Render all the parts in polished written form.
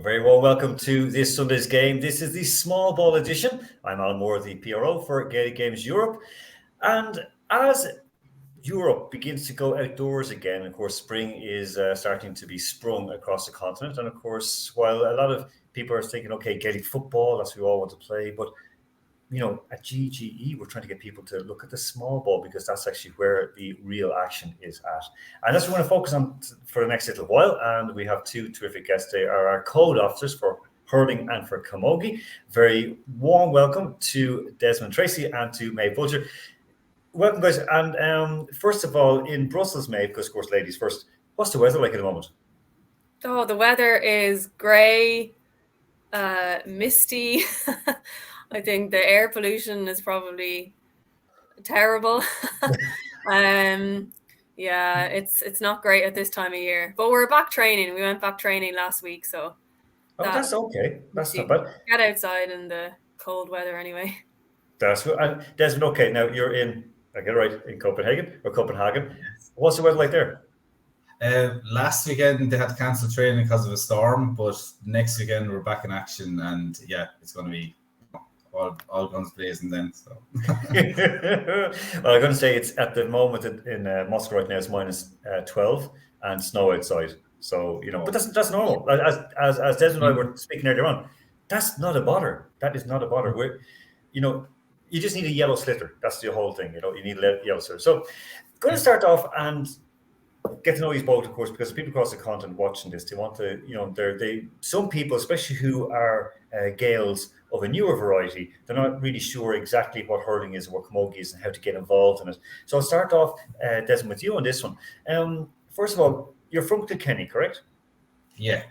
A very warm welcome to this Sunday's game. This is the small ball edition. I'm Alan Moore, the PRO for Gaelic Games Europe. And as Europe begins to go outdoors again, of course, spring is starting to be sprung across the continent. And of course, while a lot of people are thinking, okay, Gaelic football, that's what we all want to play. But at GGE, we're trying to get people to look at the small ball because that's actually where the real action is at. And that's what we're going to focus on for the next little while. And we have two terrific guests. They are our code officers for hurling and for Camogie. Very warm welcome to Desmond Treacy and to Meadhbh Bolger. Welcome, guys. And first of all, in Brussels, Meadhbh, because of course, ladies first, what's the weather like at the moment? Oh, the weather is grey, misty. I think the air pollution is probably terrible. Yeah, it's not great at this time of year. But we're back training. We went back training last week, so that's okay. That's not bad. Get outside in the cold weather anyway. That's good. And Desmond, okay, now you're in, I get it right, in Copenhagen. What's the weather like there? Last weekend they had to cancel training because of a storm, but next weekend we're back in action, and yeah, it's going to be all guns blazing then. So, well, I'm going to say it's at the moment in Moscow right now. It's minus 12 and snow outside. So but that's normal. As Desmond and I were speaking earlier on, that's not a bother. That is not a bother. You just need a yellow slitter. That's the whole thing. You need a yellow slitter. So, going to start off and get to know these both, of course, because people across the continent watching this, they want to, some people, especially who are Gaels of a newer variety, they're not really sure exactly what hurling is, what camogie is, and how to get involved in it. So I'll start off, Desmond, with you on this one. First of all, you're from Kilkenny, correct? Yeah.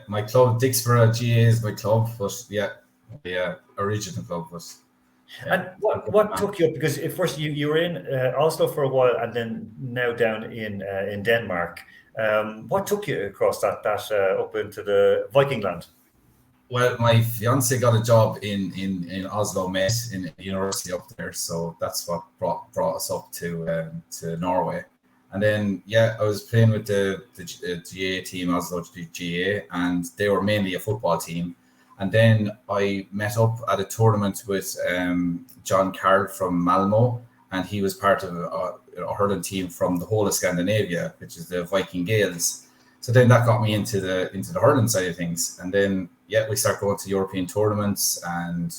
My club, Dixborough GA, is my club, but the original club was. And what took you up? Because at first you were in Oslo for a while, and then now down in Denmark. What took you across that up into the Viking land? Well, my fiance got a job in Oslo Met in a university up there, so that's what brought us up to Norway. And then I was playing with the GA team, Oslo GA, and they were mainly a football team. And then I met up at a tournament with John Carl from Malmo, and he was part of a hurling team from the whole of Scandinavia, which is the Viking Gaels. So then that got me into the hurling side of things. And then we started going to European tournaments, and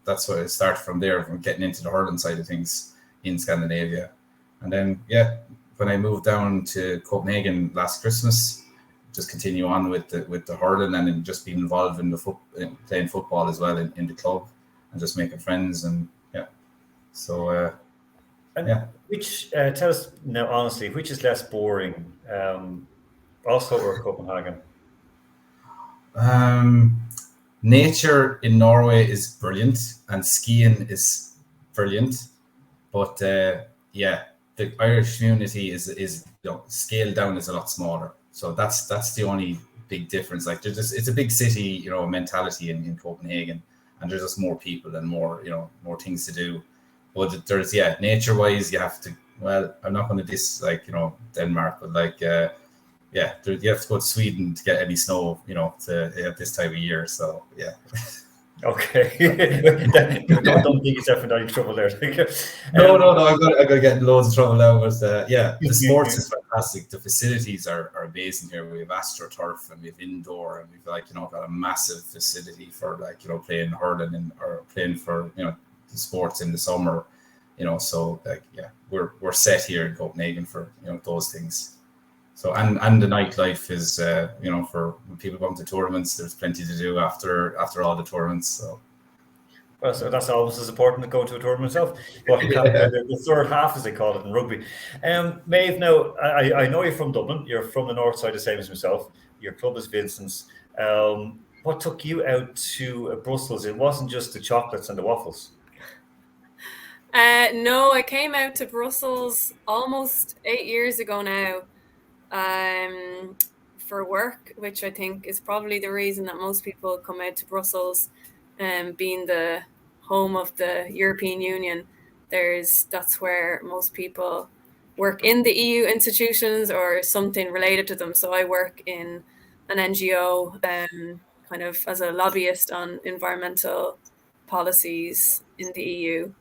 that's where it started from there, from getting into the hurling side of things in Scandinavia. And then when I moved down to Copenhagen last Christmas, just continue on with the hurling, and then just being involved in playing football as well in the club, and just making friends, and which tell us now honestly, which is less boring, Oslo or Copenhagen? Nature in Norway is brilliant, and skiing is brilliant, but the Irish community is scaled down, is a lot smaller. So that's the only big difference. Like it's a big city, mentality in Copenhagen, and there's just more people and more things to do. But there's nature-wise, you have to. Well, I'm not going to diss Denmark, but you have to go to Sweden to get any snow, at this time of year. So yeah. Okay. don't dig yourself into any trouble there. No. I'm gonna get in loads of trouble now. But the sports is fantastic. The facilities are amazing here. We have AstroTurf, and we have indoor, and we've got a massive facility for playing hurling or playing for the sports in the summer. So we're set here in Copenhagen for those things. So and the nightlife is for when people come to tournaments, there's plenty to do after all the tournaments. So. Well, so that's almost as important as going to a tournament itself. But the third half, as they call it in rugby. Meadhbh, now I know you're from Dublin. You're from the north side, the same as myself. Your club is Vincent's. What took you out to Brussels? It wasn't just the chocolates and the waffles. No, I came out to Brussels almost 8 years ago now. For work, which I think is probably the reason that most people come out to Brussels, being the home of the European Union. That's where most people work in the EU institutions or something related to them. So I work in an NGO, kind of as a lobbyist on environmental policies in the EU.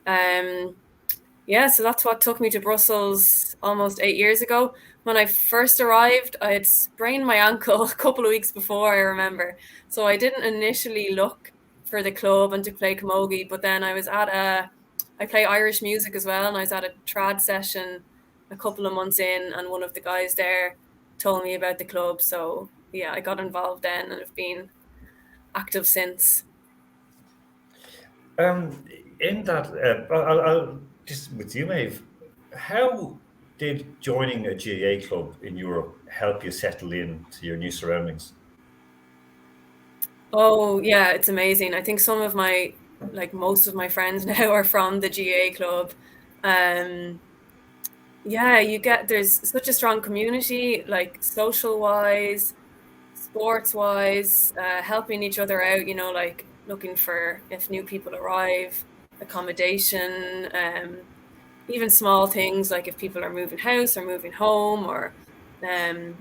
So that's what took me to Brussels almost 8 years ago. When I first arrived, I had sprained my ankle a couple of weeks before, I remember. So I didn't initially look for the club and to play camogie, but then I play Irish music as well, and I was at a trad session a couple of months in, and one of the guys there told me about the club. So yeah, I got involved then and have been active since. In that, I'll just with you, Meadhbh, how did joining a GAA club in Europe help you settle into your new surroundings? Oh yeah, it's amazing. I think most of my friends now are from the GAA club. There's such a strong community, like social wise, sports wise, helping each other out, like looking for if new people arrive, accommodation, even small things like if people are moving house or moving home, or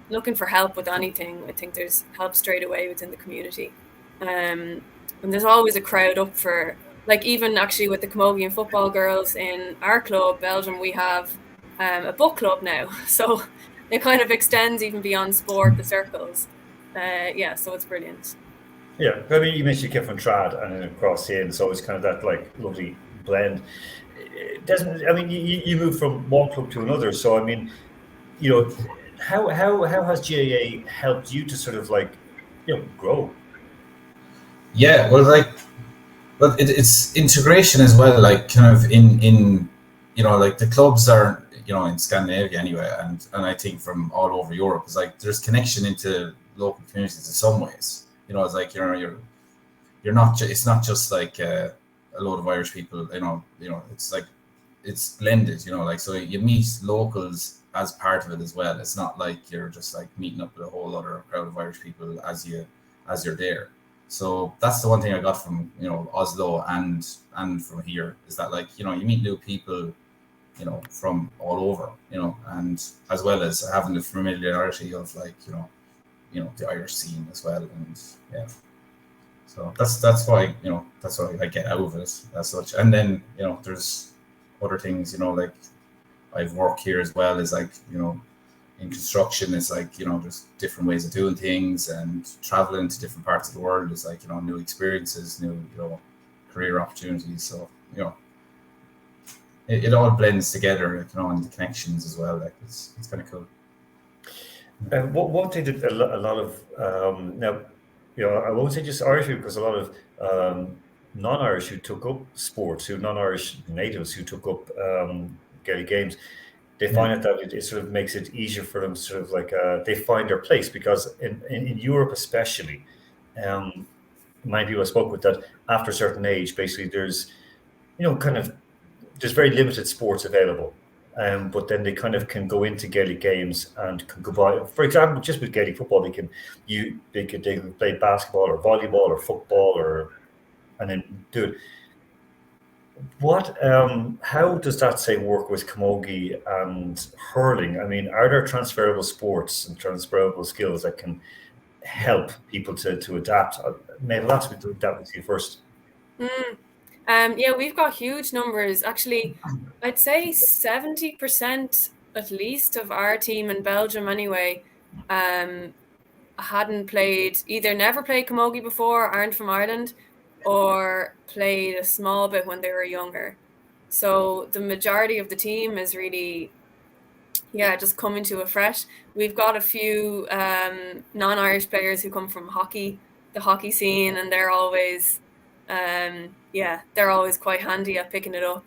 looking for help with anything. I think there's help straight away within the community. And there's always a crowd up for, like, even actually with the Camogie and football girls in our club, Belgium, we have a book club now. So it kind of extends even beyond sport, the circles. So it's brilliant. Yeah, I mean, you mentioned you came from trad and then across in, so it's kind of that like lovely blend. Desmond, I mean, you moved from one club to another, so I mean, how has GAA helped you to sort of like, grow? Yeah, well, it's integration as well. Like kind of in like the clubs are in Scandinavia anyway, and I think from all over Europe, it's like there's connection into local communities in some ways. It's like you're not. It's not just like a load of Irish people. It's like it's blended. Like so you meet locals as part of it as well. It's not like you're just like meeting up with a whole other crowd of Irish people as you're there. So that's the one thing I got from Oslo and from here is that like you meet new people from all over and as well as having the familiarity of like the Irish scene as well, and yeah, so that's why that's what I get out of it as such. And then there's other things like I've worked here as well as like in construction, it's like there's different ways of doing things, and traveling to different parts of the world is like new experiences, new career opportunities. So it all blends together, and the connections as well. Like it's kind of cool. And what they did a lot of now, I won't say just Irish people, because a lot of non-Irish who took up sports, non-Irish natives who took up Gaelic games, they find that it sort of makes it easier for them, sort of like they find their place, because in Europe especially, many people I spoke with that after a certain age, basically there's there's very limited sports available. But then they kind of can go into Gaelic games and can go by. For example, just with Gaelic football, they can play basketball or volleyball or football and then do it. How does that say work with Camogie and hurling? I mean, are there transferable sports and transferable skills that can help people to adapt? Maybe I'll ask you to adapt with you first. We've got huge numbers. Actually, I'd say 70% at least of our team in Belgium anyway never played camogie before, aren't from Ireland, or played a small bit when they were younger. So the majority of the team is really just coming to afresh. We've got a few non-Irish players who come from the hockey scene, and they're always they're always quite handy at picking it up.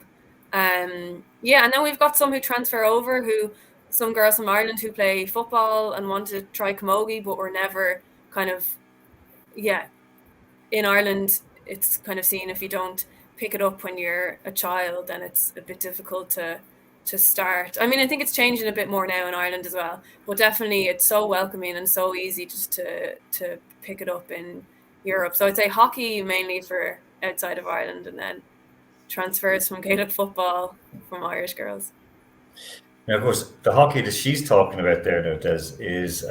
And then we've got some who transfer over, some girls from Ireland who play football and want to try camogie, but were never in Ireland. It's kind of seen, if you don't pick it up when you're a child, then it's a bit difficult to start. I mean, I think it's changing a bit more now in Ireland as well, but definitely it's so welcoming and so easy just to pick it up in Europe. So I'd say hockey mainly for outside of Ireland, and then transfers from Gaelic football from Irish girls. Now, of course, the hockey that she's talking about there, now, Des, is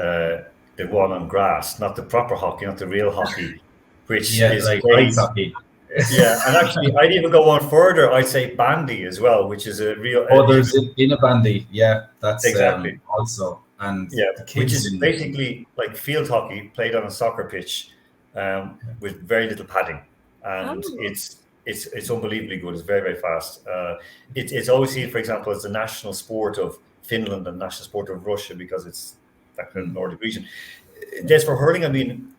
the one on grass, not the proper hockey, not the real hockey, which Yeah, is like played. ice hockey. Yeah, and actually, I'd even go one further. I'd say bandy as well, which is a real. Oh, there's in a bandy. Yeah, that's Exactly. also. And Yeah, the which kids is in basically like field hockey played on a soccer pitch with very little padding, and Oh. it's unbelievably good. It's very fast. It's always seen, for example, as the national sport of Finland and national sport of Russia because it's that kind of Nordic region. As for hurling, I mean,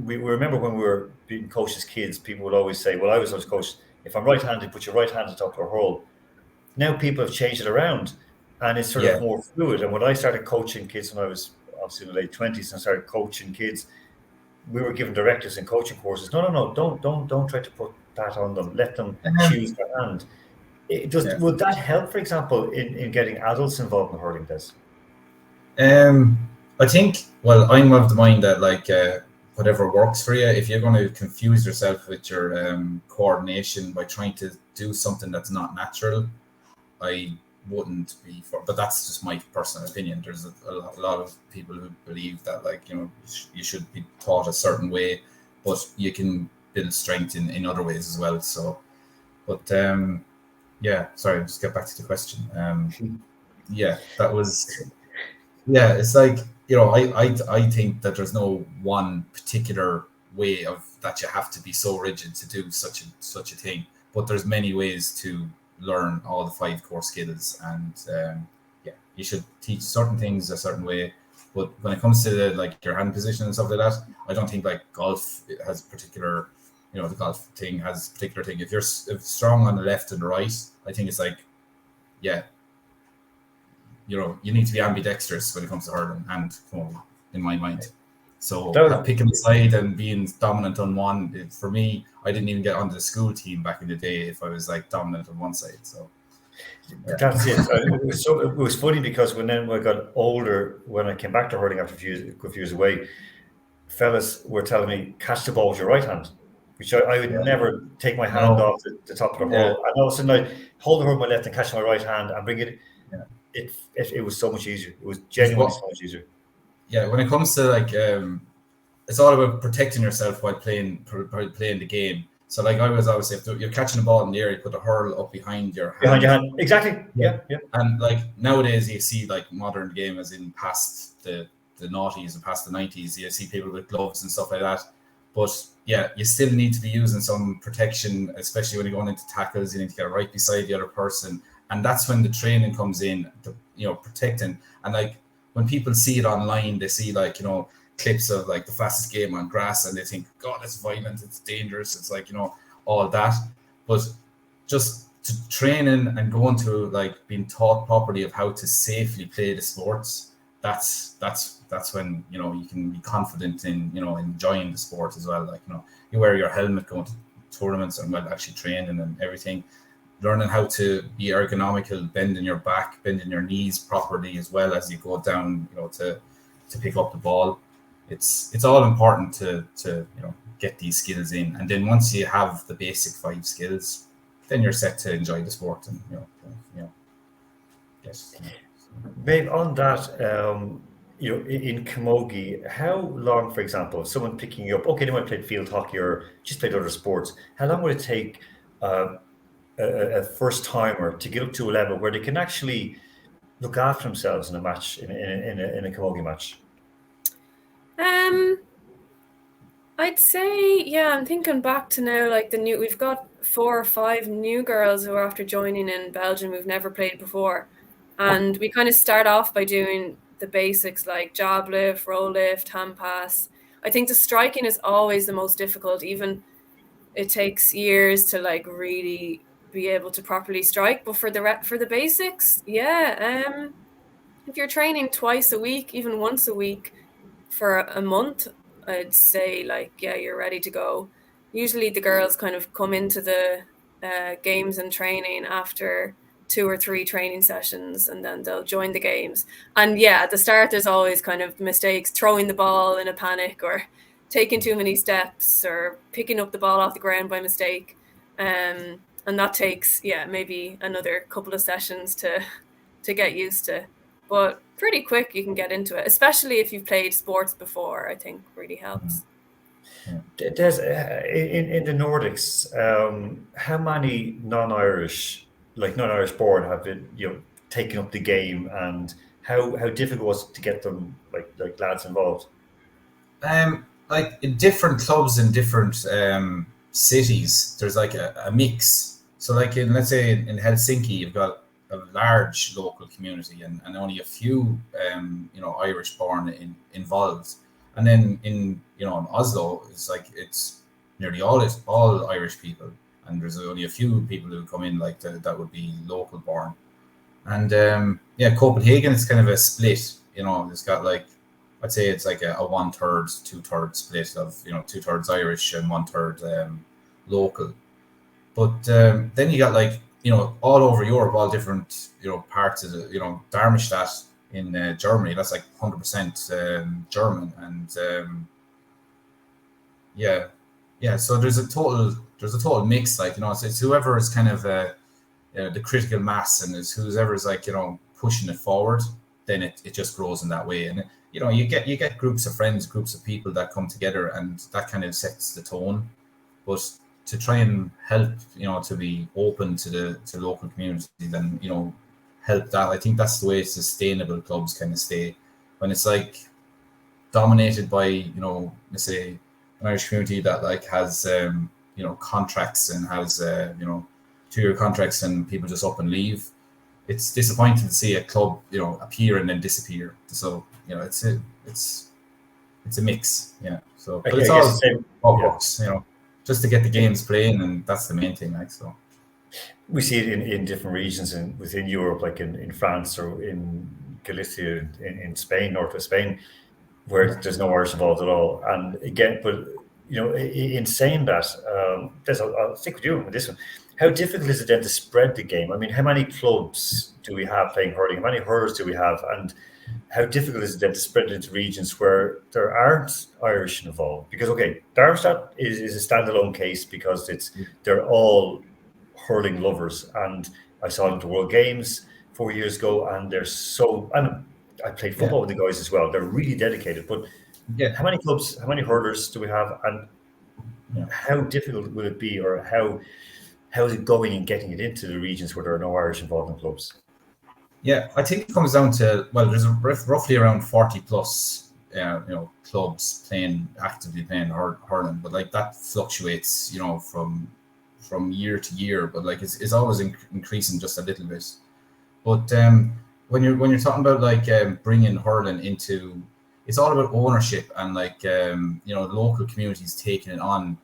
we remember when we were being coached as kids, people would always say, "Well, I was always coached. If I'm right-handed, put your right hand on top of a hurl." Now people have changed it around, and it's sort Yeah. of more fluid. And when I started coaching kids when I was obviously in the late 20s and started coaching kids, we were given directives and coaching courses. No, don't try to put that on them. Let them choose their hand. Would that help, for example, in getting adults involved in hurling? I think, well, I'm of the mind that like whatever works for you. If you're going to confuse yourself with your coordination by trying to do something that's not natural, I wouldn't be for. But that's just my personal opinion. There's a lot of people who believe that, like, you should be taught a certain way, but you can build strength in other ways as well. So, but yeah, sorry, just get back to the question. Yeah, that was. Yeah, it's like, I think that there's no one particular way of that you have to be so rigid to do such a thing, but there's many ways to learn all the 5 core skills, and yeah, you should teach certain things a certain way. But when it comes to like your hand position and stuff like that, I don't think like golf has particular, the golf thing has particular thing. If strong on the left and the right, I think it's like, yeah, you need to be ambidextrous when it comes to hurling and camogie, in my mind. So picking a side and being dominant on one, for me, I didn't even get onto the school team back in the day if I was like dominant on one side. So yeah. That's it. It was funny because when I got older, when I came back to hurling after a few years away, fellas were telling me, catch the ball with your right hand, which I would never take my hand off the top of the hurl. And all of a sudden I hold the hurl with my left and catch my right hand and bring it. It was so much easier. It was genuinely so much easier. Yeah, when it comes to like, it's all about protecting yourself while playing the game. So like I was always say, if you're catching a ball in the air, you put a hurl up behind your hand. Behind your hand, exactly. Yeah. And like nowadays, you see like modern game as in past the noughties and past the 90s, you see people with gloves and stuff like that. But yeah, you still need to be using some protection, especially when you're going into tackles. You need to get right beside the other person. And that's when the training comes in, protecting. And like when people see it online, they see like, clips of like the fastest game on grass and they think, God, it's violent, it's dangerous. It's like, all that. But just to training and going to like being taught properly of how to safely play the sports, that's when, you can be confident in, enjoying the sport as well. Like, you wear your helmet going to tournaments and actually training and everything. Learning how to be ergonomical, bending your back, bending your knees properly as well as you go down, to pick up the ball. It's all important to get these skills in, and then once you have the basic 5 skills, then you're set to enjoy the sport. And yes. Babe, on that, in camogie, how long, for example, if someone picking you up, okay, they might play field hockey or just played other sports, how long would it take a first timer to get up to a level where they can actually look after themselves in a match, in a camogie match? I'd say, yeah, I'm thinking back to now, like we've got 4 or 5 new girls who are after joining in Belgium who've never played before. And we kind of start off by doing the basics like jab lift, roll lift, hand pass. I think the striking is always the most difficult. Even it takes years to like really be able to properly strike. But for the basics, yeah, if you're training twice a week, even once a week for a month, I'd say like, yeah, you're ready to go. Usually the girls kind of come into the games and training after 2 or 3 training sessions, and then they'll join the games. And yeah, at the start, there's always kind of mistakes, throwing the ball in a panic or taking too many steps or picking up the ball off the ground by mistake. And that takes, maybe another couple of sessions to get used to. but pretty quick you can get into it, especially if you've played sports before. I think really helps. There's in the Nordics, how many non-Irish, like non-Irish born, have been taken up the game, and how difficult was it to get them like lads involved? Like in different clubs in different cities, there's like a mix. So like in, let's say in Helsinki, you've got a large local community and only a few Irish born involved. And then in Oslo, it's nearly all Irish people, and there's only a few people who come in like that would be local born. And Copenhagen is kind of a split. It's got like, I'd say it's like a 1/3, 2/3 split of 2/3 Irish and 1/3 local. But then you got like all over Europe, all different parts of Darmstadt in Germany. That's like 100% German, and So there's a total mix. Like it's whoever is kind of the critical mass, and is whoever is like pushing it forward. Then it just grows in that way, and you get groups of friends, groups of people that come together, and that kind of sets the tone. But to try and help, to be open to local community, then help that. I think that's the way sustainable clubs kind of stay. When it's like dominated by let's say an Irish community that like has contracts and has 2-year contracts, and people just up and leave. It's disappointing to see a club appear and then disappear. So it's a mix. So but it's all works, just to get the games playing, and that's the main thing. Like, so we see it in different regions within Europe, like in France or in Galicia, in Spain, north of Spain, where there's no Irish involved at all. And again, but in saying that, I'll stick with you with this one. How difficult is it then to spread the game? I mean, how many clubs do we have playing hurling? How many hurlers do we have? And how difficult is it then to spread it into regions where there aren't Irish involved? Because, okay, Darmstadt is a standalone case because they're all hurling lovers. And I saw them at the World Games 4 years ago, and and I played football with the guys as well. They're really dedicated. But how many clubs, how many hurlers do we have? And how difficult will it be, or how is it going and getting it into the regions where there are no Irish involved in clubs? Yeah, I think it comes down to, well, there's roughly around 40 plus clubs actively playing hurling, but like that fluctuates from year to year, but like it's always increasing just a little bit. But when you're talking about like bringing hurling into, it's all about ownership and like local communities taking it on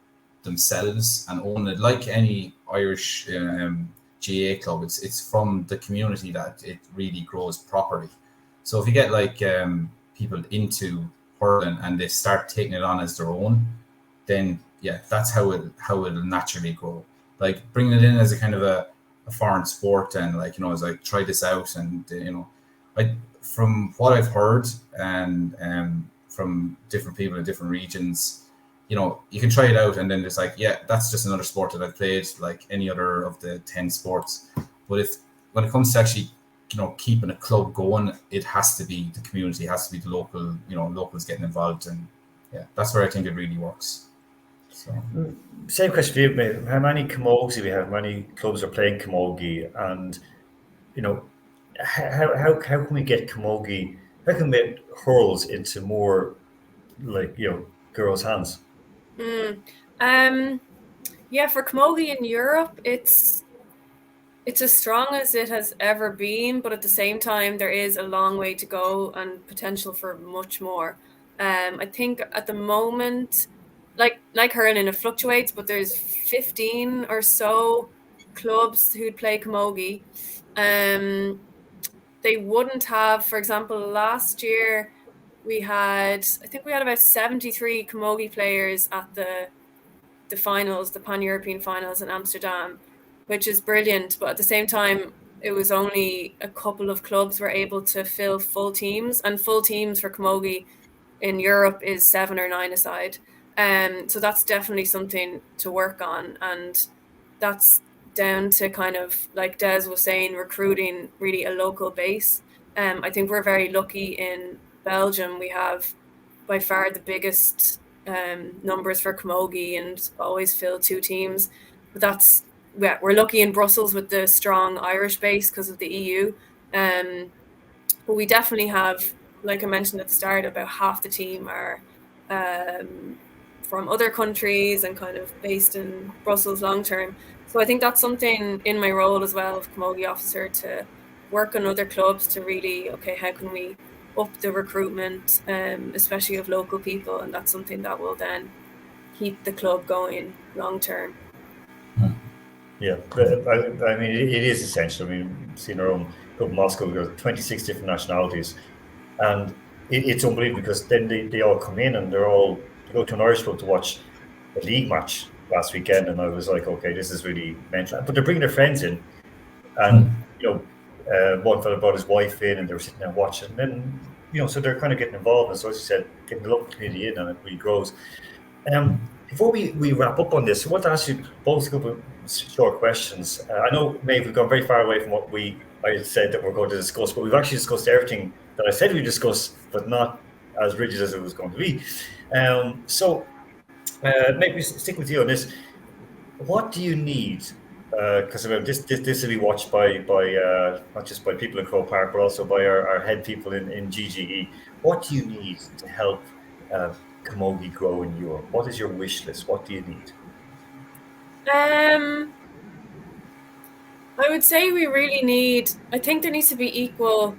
themselves and own it, like any Irish GA club. It's from the community that it really grows properly. So if you get like people into hurling and they start taking it on as their own, then that's how it'll naturally grow. Like bringing it in as a kind of a foreign sport, and like as like try this out, and from what I've heard and from different people in different regions, you can try it out, and then it's like, that's just another sport that I've played like any other of the 10 sports. But when it comes to actually, keeping a club going, it has to be the community, it has to be the local, locals getting involved, and that's where I think it really works. So. Same question for you, mate. How many camogies do we have? How many clubs are playing camogie? And how can we get camogie? How can we get hurls into more like girls' hands? For camogie in Europe, it's as strong as it has ever been, but at the same time there is a long way to go and potential for much more. I think at the moment, like hurling, it fluctuates, but there's 15 or so clubs who'd play camogie. They wouldn't have, for example, last year I think we had about 73 camogie players at the finals, the Pan-European finals in Amsterdam, which is brilliant. But at the same time, it was only a couple of clubs were able to fill full teams, and full teams for camogie in Europe is 7 or 9 aside. So that's definitely something to work on, and that's down to kind of, like Des was saying, recruiting really a local base. I think we're very lucky in Belgium. We have by far the biggest numbers for Camogie and always fill 2 teams. But we're lucky in Brussels with the strong Irish base because of the EU. But we definitely have, like I mentioned at the start, about half the team are from other countries and kind of based in Brussels long term. So I think that's something in my role as well of Camogie officer, to work on other clubs to really, okay, how can we up the recruitment, especially of local people, and that's something that will then keep the club going long term. Yeah, but I mean, it is essential. I mean, seeing our own club Moscow, we've got 26 different nationalities, and it's unbelievable because then they all come in and they go to an Irish club to watch a league match last weekend, and I was like, okay, this is really mental. But they're bringing their friends in, and one fellow brought his wife in, and they were sitting there watching. And then so they're kind of getting involved, and so as you said, getting the local community in, and it really grows. Before we wrap up on this, I want to ask you both a couple of short questions. I know, Maeve, we've gone very far away from what I said that we're going to discuss, but we've actually discussed everything that I said we discussed, but not as rigid as it was going to be. So maybe stick with you on this. What do you need? Because this will be watched by not just by people in Croke Park, but also by our head people in GGE. What do you need to help Camogie grow in Europe? What is your wish list? What do you need? I would say we really need, I think there needs to be equal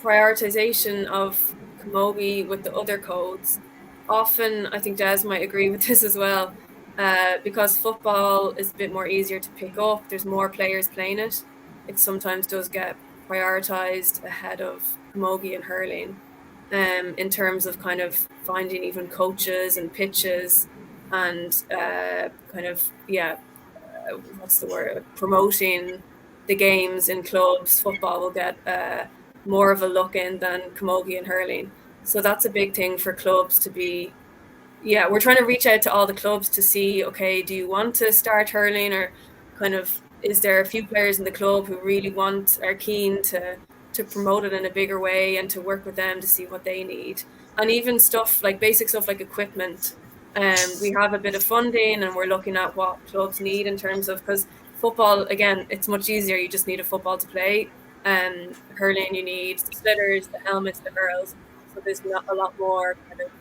prioritization of Camogie with the other codes. Often, I think Des might agree with this as well, because football is a bit more easier to pick up. There's more players playing it. It sometimes does get prioritized ahead of Camogie and hurling, in terms of kind of finding even coaches and pitches and promoting the games in clubs. Football will get more of a look in than Camogie and hurling. So that's a big thing for clubs to be. Yeah, we're trying to reach out to all the clubs to see, okay, do you want to start hurling, or kind of is there a few players in the club who really are keen to promote it in a bigger way, and to work with them to see what they need. And even stuff like basic stuff like equipment. We have a bit of funding, and we're looking at what clubs need in terms of, because football, again, it's much easier. You just need a football to play. Hurling, you need the splitters, the helmets, the hurls. So there's not a lot more kind of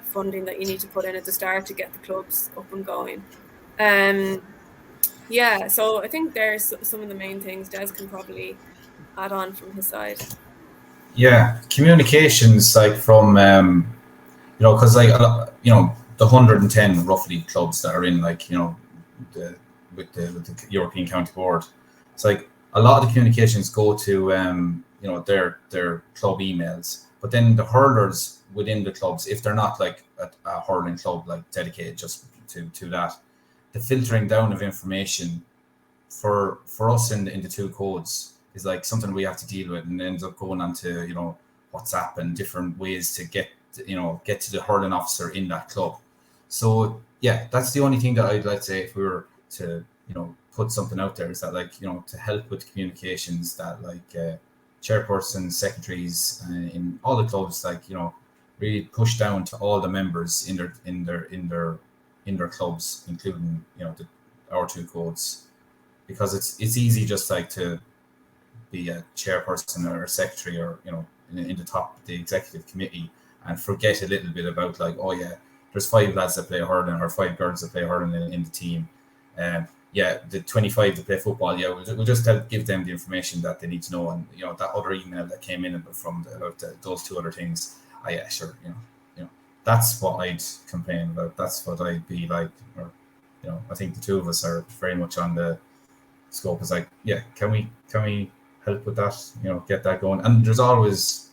funding that you need to put in at the start to get the clubs up and going. So I think there's some of the main things. Des can probably add on from his side. Yeah, communications, like from because the 110 roughly clubs that are in, like with the European County Board, it's like a lot of the communications go to their club emails, but then the hurlers within the clubs, if they're not like a hurling club like dedicated just to that, the filtering down of information for us in the 2 codes is like something we have to deal with, and ends up going on to WhatsApp and different ways to get to the hurling officer in that club. So yeah, that's the only thing that I'd like to say, if we were to put something out there, is that to help with communications, that chairpersons, secretaries in all the clubs, really push down to all the members in their clubs, including our 2 codes, because it's easy just to be a chairperson or a secretary or in the top of the executive committee and forget a little bit about there's 5 lads that play hurling or 5 girls that play hurling in the team, the 25 that play football, we'll just give them the information that they need to know. And that other email that came in about those 2 other things, sure, that's what I'd complain about. That's what I'd be like, or I think the 2 of us are very much on the scope. Is can we help with that? Get that going. And there's always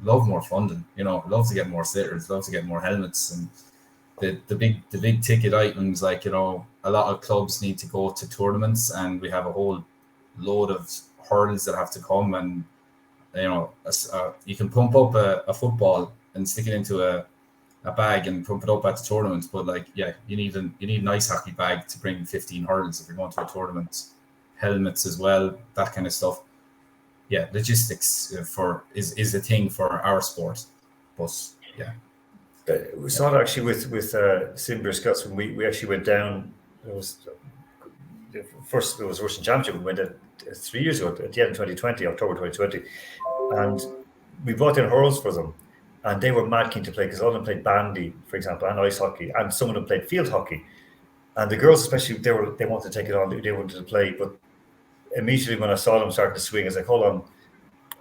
love more funding. Love to get more sitters, love to get more helmets, and the big ticket items. A lot of clubs need to go to tournaments, and we have a whole load of hurdles that have to come. And you can pump up a football and stick it into a bag and pump it up at the tournament, but you need an ice hockey bag to bring 15 hurdles if you're going to a tournament. Helmets as well, that kind of stuff. logistics is a thing for our sport. But yeah, we saw it actually with Simber Scots when we actually went down. It was Russian Championship. We went 3 years ago at the end of 2020, October 2020, and we brought in hurls for them, and they were mad keen to play because all of them played bandy, for example, and ice hockey, and some of them played field hockey. And the girls, especially, they wanted to take it on. They wanted to play, but immediately when I saw them starting to swing, I was like, "Hold on."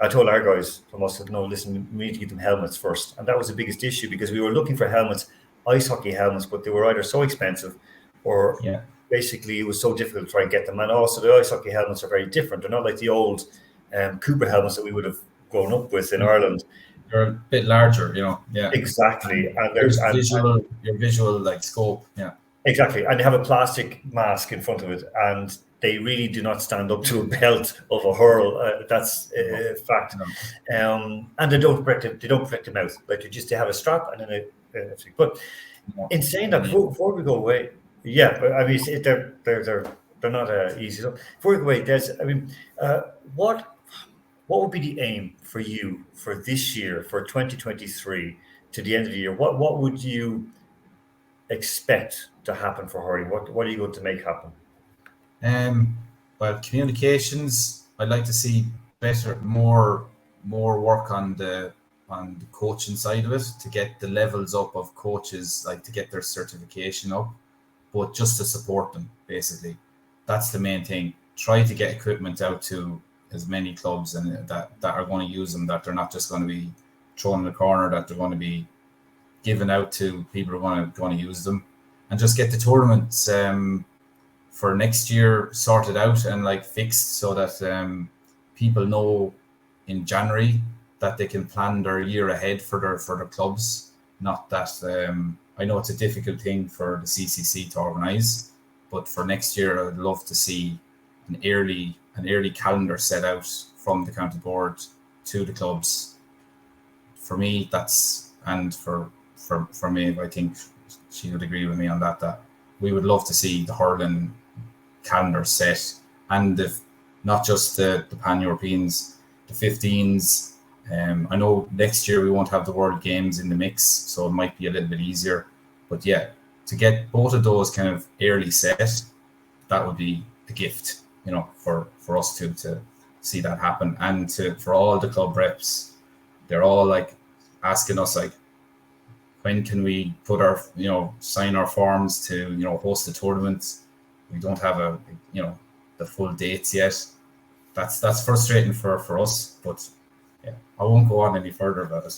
I told our guys from us, "No, listen, we need to get them helmets first," and that was the biggest issue because we were looking for helmets, ice hockey helmets, but they were either so expensive, or basically it was so difficult to try and get them. And also, the ice hockey helmets are very different. They're not like the old Cooper helmets that we would have grown up with in Ireland. They're a bit larger, Yeah, exactly. And there's your visual like scope. Yeah, exactly. And they have a plastic mask in front of it, and they really do not stand up to a belt of a hurl. That's a fact. No. And they don't protect the mouth. Like they have a strap and then but in saying that, before we go away, but I mean they're not easy. So before we go away, what would be the aim for you for this year, for 2023 to the end of the year? What would you expect to happen for hurling? What are you going to make happen? Well, communications. I'd like to see more work on the coaching side of it to get the levels up of coaches, like to get their certification up, but just to support them, basically. That's the main thing. Try to get equipment out to as many clubs and that are going to use them, that they're not just going to be thrown in the corner, that they're going to be given out to people who are going to use them, and just get the tournaments for next year sorted out and like fixed so that people know in January that they can plan their year ahead for their clubs. Not that I know it's a difficult thing for the CCC to organise, but for next year I'd love to see an early calendar set out from the county board to the clubs. For me, and for me, I think she would agree with me on that we would love to see the hurling calendar set, and not just the pan-Europeans, the 15s. I know next year we won't have the World Games in the mix, so it might be a little bit easier. But to get both of those kind of early set, that would be a gift, for us to see that happen. And for all the club reps, they're all like asking us like, when can we put our, sign our forms to, host the tournament? We don't have the full dates yet. That's frustrating for us, but I won't go on any further about it.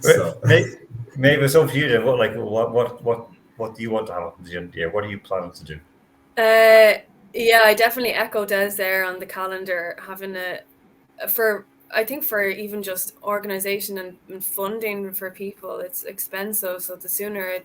So. Maybe it's up to you then. What do you want to happen at the end of the year? What are you planning to do? I definitely echo Des there on the calendar, having I think for even just organisation and funding for people, it's expensive. So the sooner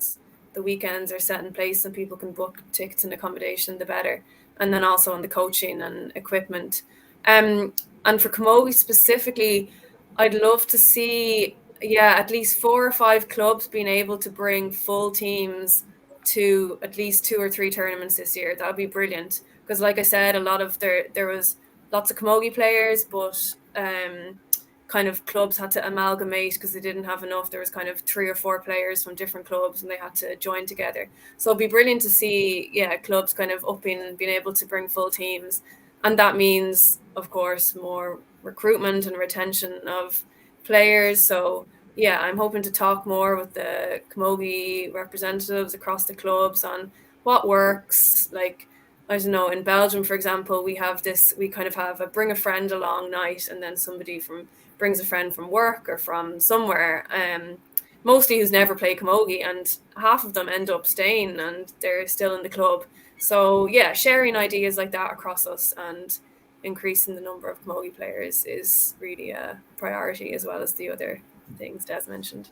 the weekends are set in place and people can book tickets and accommodation, the better. And then also on the coaching and equipment. And for Camogie specifically, I'd love to see, at least 4 or 5 clubs being able to bring full teams to at least 2 or 3 tournaments this year. That would be brilliant. Because like I said, a lot of there was lots of Camogie players, but kind of clubs had to amalgamate because they didn't have enough. There was kind of 3 or 4 players from different clubs and they had to join together. So it'd be brilliant to see, clubs kind of upping and being able to bring full teams. And that means, of course, more recruitment and retention of players. So I'm hoping to talk more with the Camogie representatives across the clubs on what works. Like, I don't know, in Belgium, for example, we kind of have a bring a friend along night, and then somebody brings a friend from work or from somewhere, mostly who's never played Camogie, and half of them end up staying and they're still in the club. So sharing ideas like that across us and increasing the number of Camogie players is really a priority, as well as the other things Des mentioned.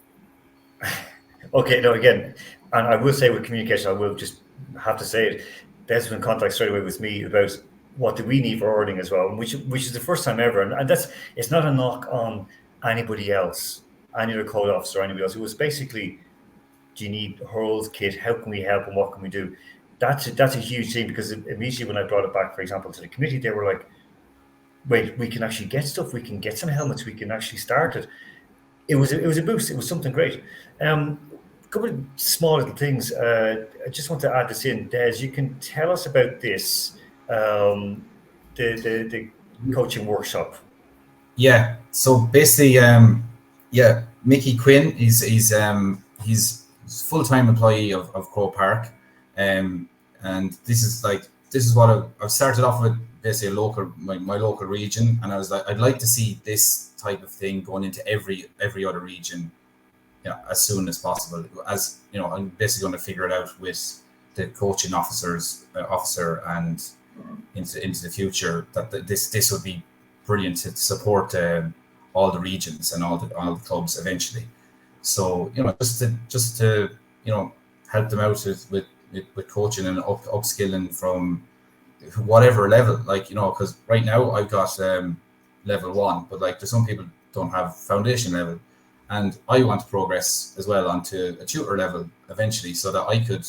Okay, no, again, and I will say with communication, I will just have to say it, Des was in contact straight away with me about what do we need for hurling as well, which is the first time ever, and it's not a knock on anybody else, any other code officer or anybody else. It was basically, do you need hurls kit? How can we help and what can we do? That's a huge thing, because immediately when I brought it back, for example, to the committee, they were like, wait, we can actually get stuff. We can get some helmets. We can actually start it. It was a boost. It was something great. A couple of small little things. I just want to add this in. Des, you can tell us about this, the coaching workshop. Yeah. So basically, Mickey Quinn he's full-time employee of Crow Park, and this is what I've started off with, basically my local region, and I was like, I'd like to see this type of thing going into every other region, as soon as possible. As you know, I'm basically going to figure it out with the coaching officer and into the future, that this would be brilliant to support all the regions and all the clubs eventually. So just to help them out with coaching and upskilling from whatever level, because right now I've got level 1, but there's some people don't have foundation level, and I want to progress as well onto a tutor level eventually, so that I could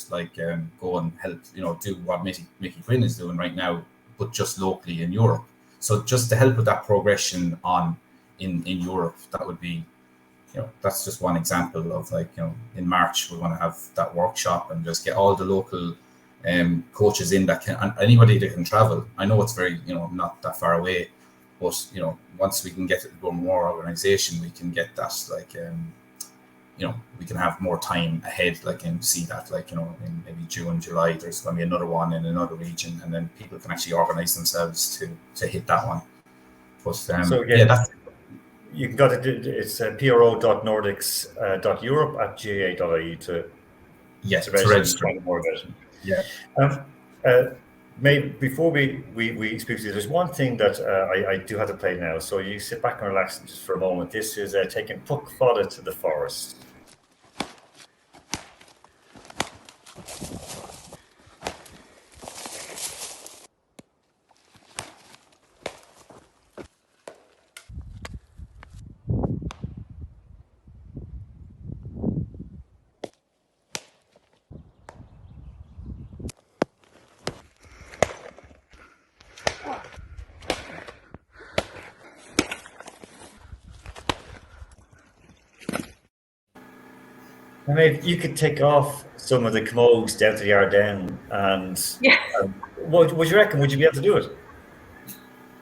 go and help do what Mickey Quinn is doing right now, but just locally in Europe. So just to help with that progression on in Europe, that would be, that's just one example of in March we want to have that workshop and just get all the local coaches in that can, and anybody that can travel. I know it's very not that far away, but once we can get it to more organization, we can get that we can have more time ahead, and see that in maybe June, July, there's going to be another one in another region, and then people can actually organize themselves to hit that one. But that's, you can go to it's pro.nordics.europe@ga.ie to register more about it. Yeah. Maybe before we speak to you, there's one thing that I do have to play now. So you sit back and relax just for a moment. This is taking Puck Fodder to the Forest. I mean, you could take off some of the Camogues down to the Ardennes, and what would you reckon? Would you be able to do it?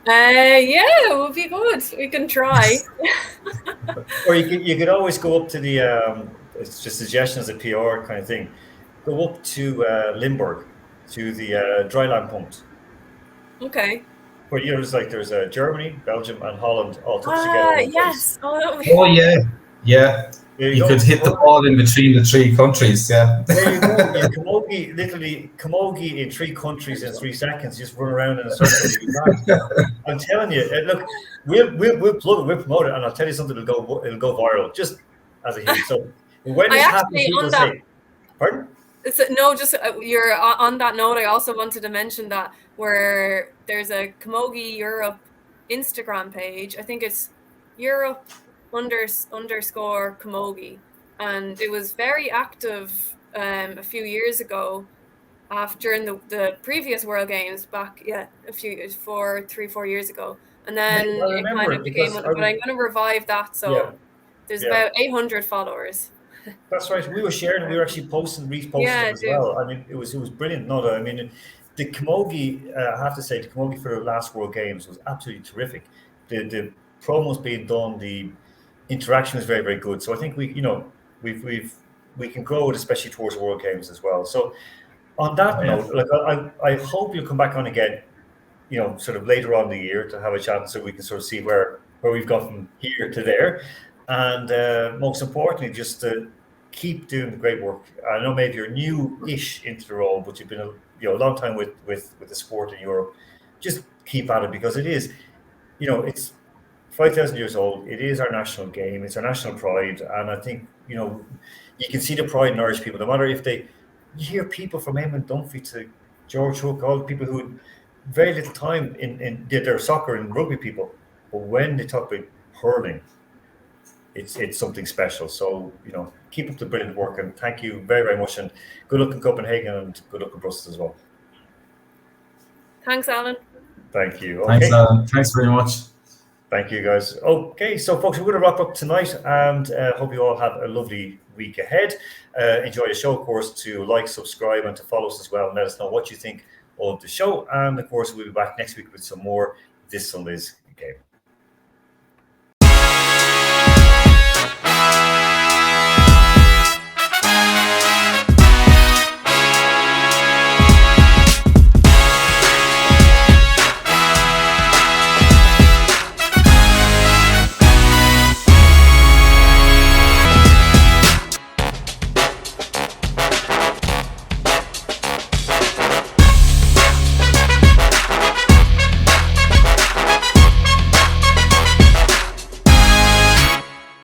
Yeah, it would be good. We can try. Or you could always go up to the it's just a suggestion as a PR kind of thing. Go up to Limburg, to the dryland pumps. Okay. Where there's Germany, Belgium, and Holland all touch together. Yes. Oh yeah. You could hit the ball in between the 3 countries. Yeah. There you go. You Camogie in 3 countries in 3 seconds. Just run around in a circle. I'm telling you. Look, we'll plug it, we'll promote it, and I'll tell you something. It'll go viral. Just as a hint. So when this happens, people say, "Pardon?" You're on that note. I also wanted to mention that where there's a Camogie Europe Instagram page. I think it's Europe _Camogie, and it was very active a few years ago during the previous World Games back 3-4 years ago, and then it kind of became but I'm going to revive that, so there's about 800 followers. That's right. We were sharing, we were actually reposting it as well. I mean, it was brilliant. I mean, the Camogie, I have to say, the Camogie for the last World Games was absolutely terrific. The promos being done, the interaction was very, very good. So I think we can grow it, especially towards the World Games as well. So on that note, I hope you'll come back on again, sort of later on in the year to have a chat, so we can sort of see where we've gone from here to there. And most importantly, just to keep doing the great work. I know maybe you're new-ish into the role, but you've been a long time with the sport in Europe. Just keep at it, because it is, it's 5,000 years old. It is our national game. It's our national pride. And I think, you can see the pride in Irish people, no matter if you hear people from Eamon Dunphy to George Hook, all the people who had very little time in their soccer and rugby people. But when they talk about hurling, it's something special. So, keep up the brilliant work, and thank you very, very much. And good luck in Copenhagen, and good luck in Brussels as well. Thanks, Alan. Thank you. Okay. Thanks, Alan. Thanks very much. Thank you, guys. Okay, so folks, we're going to wrap up tonight, and hope you all have a lovely week ahead. Enjoy the show, of course, to like, subscribe, and to follow us as well, and let us know what you think of the show. And of course, we'll be back next week with some more This Sunday's Game.